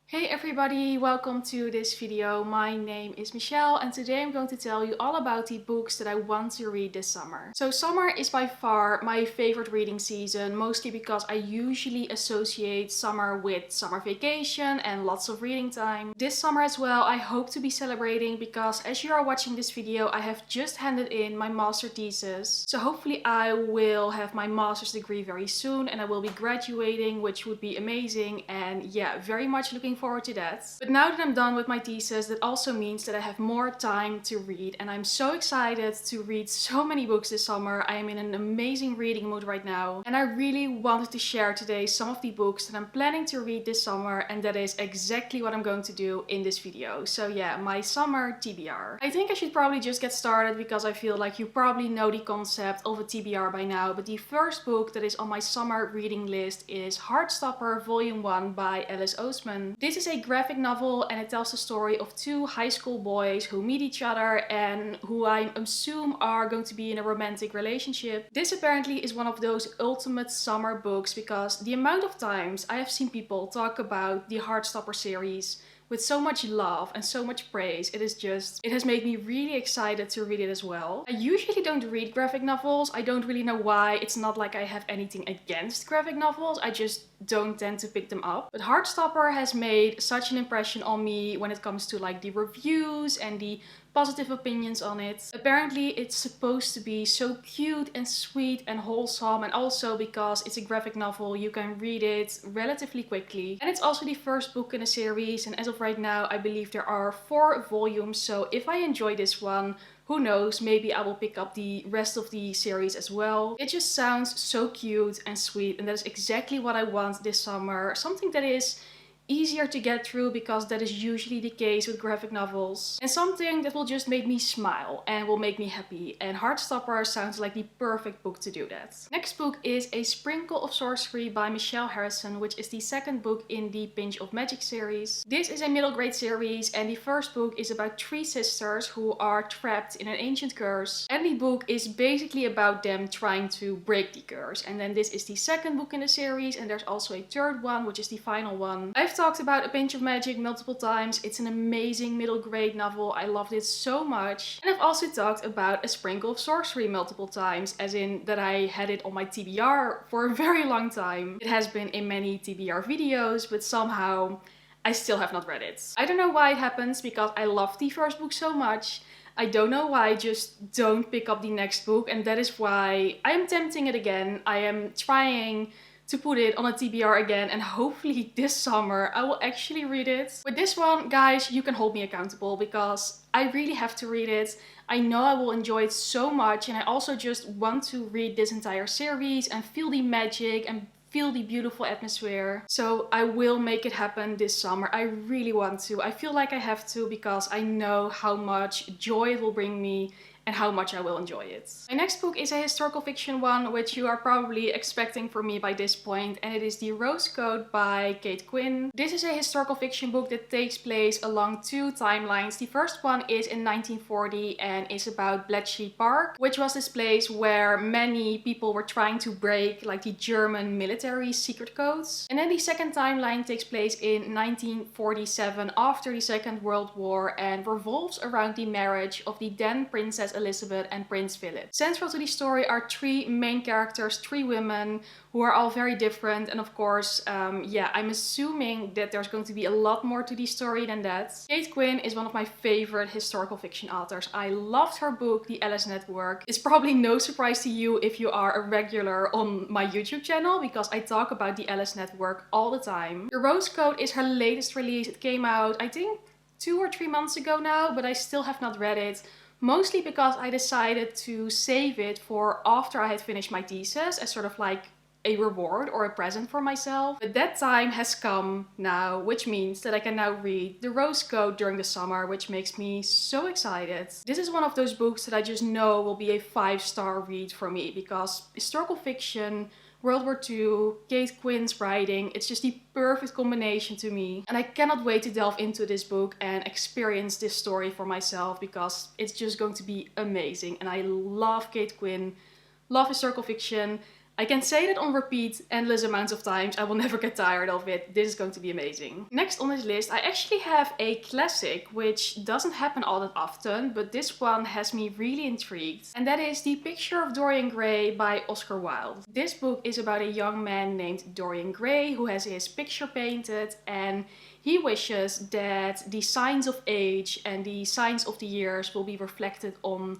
Hey everybody, welcome to this video. My name is Michelle and today I'm going to tell you all about the books that I want to read this summer. So summer is by far my favorite reading season, mostly because I usually associate summer with summer vacation and lots of reading time. This summer as well I hope to be celebrating because as you are watching this video I have just handed in my master thesis. So hopefully I will have my master's degree very soon and I will be graduating, which would be amazing, and yeah, very much looking forward to that. But now that I'm done with my thesis, that also means that I have more time to read and I'm so excited to read so many books this summer. I am in an amazing reading mood right now and I really wanted to share today some of the books that I'm planning to read this summer, and that is exactly what I'm going to do in this video. So yeah, my summer TBR. I think I should probably just get started because I feel like you probably know the concept of a TBR by now, but the first book that is on my summer reading list is Heartstopper Volume 1 by Alice Oseman. This is a graphic novel and it tells the story of two high school boys who meet each other and who I assume are going to be in a romantic relationship. This apparently is one of those ultimate summer books because the amount of times I have seen people talk about the Heartstopper series with so much love and so much praise, it has made me really excited to read it as well. I usually don't read graphic novels. I don't really know why. It's not like I have anything against graphic novels, I just don't tend to pick them up. But Heartstopper has made such an impression on me when it comes to like the reviews and the positive opinions on it. Apparently it's supposed to be so cute and sweet and wholesome, and also because it's a graphic novel you can read it relatively quickly. And it's also the first book in a series, and as of right now I believe there are 4 volumes, so if I enjoy this one, who knows, maybe I will pick up the rest of the series as well. It just sounds so cute and sweet, and that is exactly what I want this summer. Something that is easier to get through because that is usually the case with graphic novels, and something that will just make me smile and will make me happy, and Heartstopper sounds like the perfect book to do that. Next book is A Sprinkle of Sorcery by Michelle Harrison, which is the second book in the Pinch of Magic series. This is a middle grade series and the first book is about 3 sisters who are trapped in an ancient curse, and the book is basically about them trying to break the curse. And then this is the second book in the series and there's also a third one, which is the final one. I've talked about A Pinch of Magic multiple times. It's an amazing middle grade novel. I loved it so much. And I've also talked about A Sprinkle of Sorcery multiple times, as in that I had it on my TBR for a very long time. It has been in many TBR videos, but somehow I still have not read it. I don't know why it happens because I love the first book so much. I don't know why I just don't pick up the next book, and that is why I am tempting it again. I am trying to put it on a TBR again, and hopefully this summer I will actually read it. With this one, guys, you can hold me accountable because I really have to read it. I know I will enjoy it so much, and I also just want to read this entire series and feel the magic and feel the beautiful atmosphere. So I will make it happen this summer. I really want to. I feel like I have to because I know how much joy it will bring me and how much I will enjoy it. My next book is a historical fiction one, which you are probably expecting from me by this point, and it is The Rose Code by Kate Quinn. This is a historical fiction book that takes place along 2 timelines. The first one is in 1940 and is about Bletchley Park, which was this place where many people were trying to break like the German military secret codes. And then the second timeline takes place in 1947 after the Second World War and revolves around the marriage of the then Princess Elizabeth and Prince Philip. Central to the story are 3 main characters, 3 women who are all very different, and of course, yeah, I'm assuming that there's going to be a lot more to the story than that. Kate Quinn is one of my favorite historical fiction authors. I loved her book, The Alice Network. It's probably no surprise to you if you are a regular on my YouTube channel because I talk about The Alice Network all the time. The Rose Code is her latest release. It came out, I think, 2 or 3 months ago now, but I still have not read it. Mostly because I decided to save it for after I had finished my thesis as sort of like a reward or a present for myself. But that time has come now, which means that I can now read The Rose Code during the summer, which makes me so excited. This is one of those books that I just know will be a 5-star read for me because historical fiction, World War II, Kate Quinn's writing, it's just the perfect combination to me. And I cannot wait to delve into this book and experience this story for myself because it's just going to be amazing. And I love Kate Quinn, love historical fiction. I can say that on repeat endless amounts of times. I will never get tired of it. This is going to be amazing. Next on this list, I actually have a classic, which doesn't happen all that often, but this one has me really intrigued. And that is The Picture of Dorian Gray by Oscar Wilde. This book is about a young man named Dorian Gray who has his picture painted, and he wishes that the signs of age and the signs of the years will be reflected on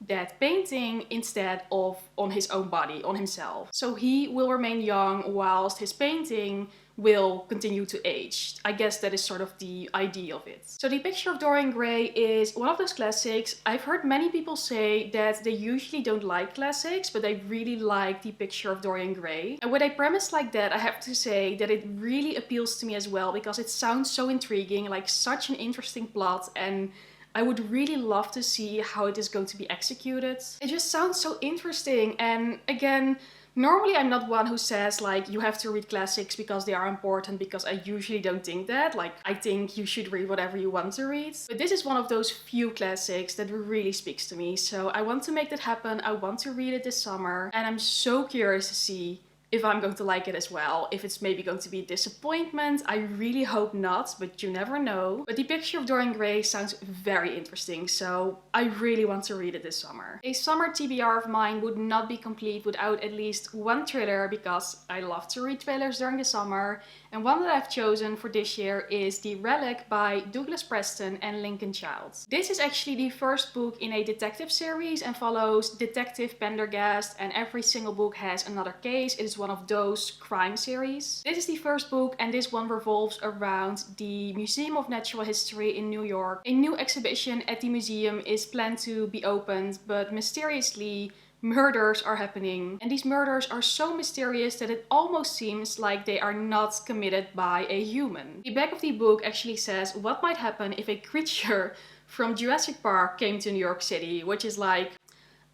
that painting instead of on his own body, on himself. So he will remain young whilst his painting will continue to age. I guess that is sort of the idea of it. So The Picture of Dorian Gray is one of those classics. I've heard many people say that they usually don't like classics, but they really like The Picture of Dorian Gray. And with a premise like that, I have to say that it really appeals to me as well, because it sounds so intriguing, like such an interesting plot, and I would really love to see how it is going to be executed. It just sounds so interesting, and again, normally I'm not one who says like you have to read classics because they are important, because I usually don't think that. Like, I think you should read whatever you want to read. But this is one of those few classics that really speaks to me, so I want to make that happen. I want to read it this summer, and I'm so curious to see if I'm going to like it as well, if it's maybe going to be a disappointment. I really hope not, but you never know. But The Picture of Dorian Gray sounds very interesting, so I really want to read it this summer. A summer TBR of mine would not be complete without at least one thriller, because I love to read thrillers during the summer. And one that I've chosen for this year is The Relic by Douglas Preston and Lincoln Child. This is actually the first book in a detective series and follows Detective Pendergast, and every single book has another case. It is one of those crime series. This is the first book, and this one revolves around the Museum of Natural History in New York. A new exhibition at the museum is planned to be opened, but mysteriously murders are happening, and these murders are so mysterious that it almost seems like they are not committed by a human. The back of the book actually says what might happen if a creature from Jurassic Park came to New York City, which is like,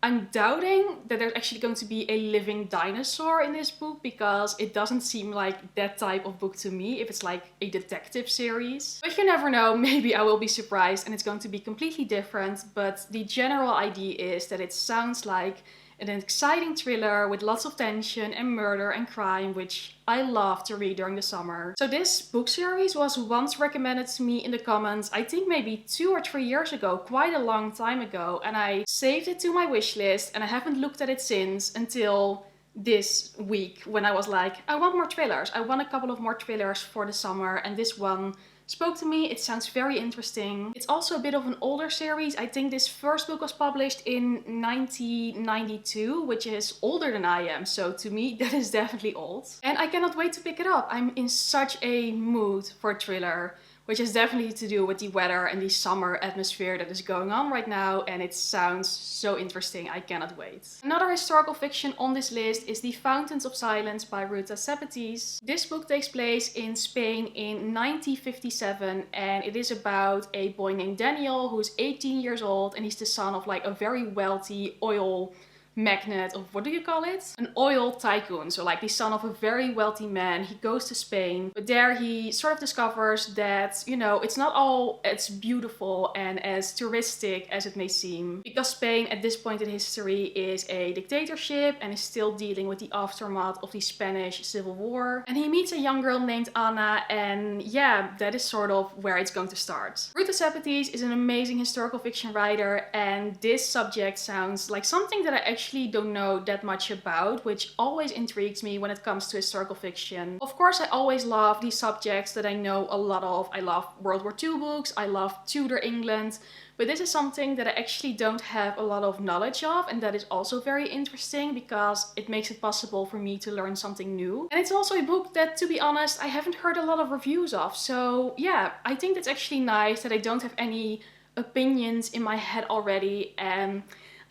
I'm doubting that there's actually going to be a living dinosaur in this book, because it doesn't seem like that type of book to me if it's like a detective series. But you never know, maybe I will be surprised and it's going to be completely different. But the general idea is that it sounds like an exciting thriller with lots of tension and murder and crime, which I love to read during the summer. So this book series was once recommended to me in the comments, I think maybe 2 or 3 years ago, quite a long time ago, and I saved it to my wish list, and I haven't looked at it since until this week, when I was like, I want more thrillers. I want a couple of more thrillers for the summer, and this one spoke to me. It sounds very interesting. It's also a bit of an older series. I think this first book was published in 1992, which is older than I am. So to me, that is definitely old. And I cannot wait to pick it up. I'm in such a mood for a thriller, which has definitely to do with the weather and the summer atmosphere that is going on right now, and it sounds so interesting. I cannot wait. Another historical fiction on this list is The Fountains of Silence by Ruta Sepetys. This book takes place in Spain in 1957, and it is about a boy named Daniel who's 18 years old, and he's the son of like a very wealthy oil magnate, of what do you call it? An oil tycoon. So like the son of a very wealthy man. He goes to Spain, but there he sort of discovers that, you know, it's not all as beautiful and as touristic as it may seem, because Spain at this point in history is a dictatorship and is still dealing with the aftermath of the Spanish Civil War. And he meets a young girl named Anna, and yeah, that is sort of where it's going to start. Ruta Sepetys is an amazing historical fiction writer, and this subject sounds like something that I actually don't know that much about, which always intrigues me when it comes to historical fiction. Of course, I always love these subjects that I know a lot of. I love World War II books, I love Tudor England, but this is something that I actually don't have a lot of knowledge of, and that is also very interesting because it makes it possible for me to learn something new. And it's also a book that, to be honest, I haven't heard a lot of reviews of. So yeah, I think that's actually nice that I don't have any opinions in my head already, and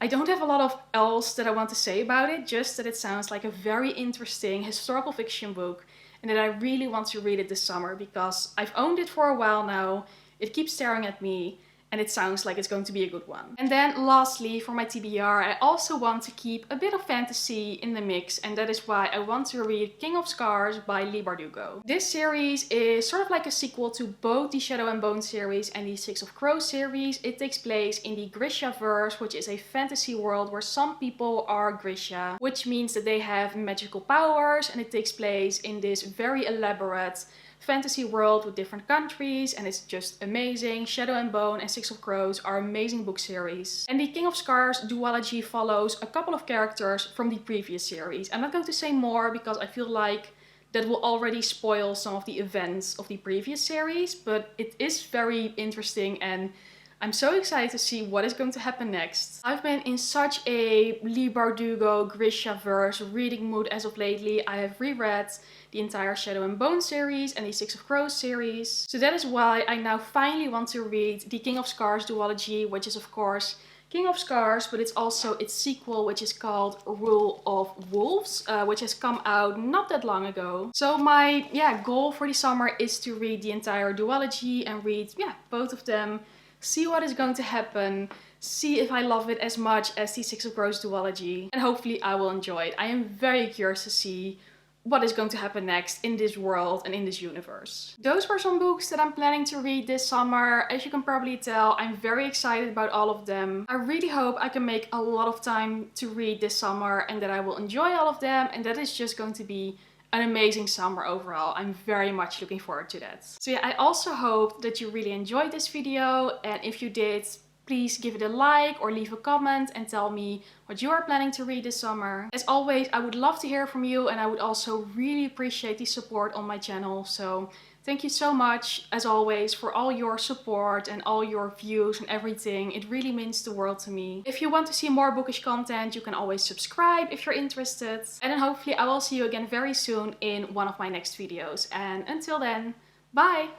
I don't have a lot of else that I want to say about it, just that it sounds like a very interesting historical fiction book, and that I really want to read it this summer because I've owned it for a while now. It keeps staring at me, and it sounds like it's going to be a good one. And then lastly, for my TBR, I also want to keep a bit of fantasy in the mix, and that is why I want to read King of Scars by Leigh Bardugo. This series is sort of like a sequel to both the Shadow and Bone series and the Six of Crows series. It takes place in the Grisha-verse, which is a fantasy world where some people are Grisha, which means that they have magical powers, and it takes place in this very elaborate fantasy world with different countries, and it's just amazing. Shadow and Bone and Six of Crows are amazing book series. And the King of Scars duology follows a couple of characters from the previous series. I'm not going to say more because I feel like that will already spoil some of the events of the previous series, but it is very interesting and I'm so excited to see what is going to happen next. I've been in such a Leigh Bardugo Grisha-verse reading mood as of lately. I have reread the entire Shadow and Bone series and the Six of Crows series. So that is why I now finally want to read the King of Scars duology, which is of course King of Scars, but it's also its sequel, which is called Rule of Wolves, which has come out not that long ago. So my goal for the summer is to read the entire duology and read both of them, see what is going to happen, see if I love it as much as the Six of Crows duology, and hopefully I will enjoy it. I am very curious to see what is going to happen next in this world and in this universe. Those were some books that I'm planning to read this summer. As you can probably tell, I'm very excited about all of them. I really hope I can make a lot of time to read this summer and that I will enjoy all of them, and that is just going to be an amazing summer overall. I'm very much looking forward to that. So yeah, I also hope that you really enjoyed this video, and if you did, please give it a like or leave a comment and tell me what you are planning to read this summer. As always, I would love to hear from you, and I would also really appreciate the support on my channel. So thank you so much, as always, for all your support and all your views and everything. It really means the world to me. If you want to see more bookish content, you can always subscribe if you're interested. And then hopefully I will see you again very soon in one of my next videos. And until then, bye!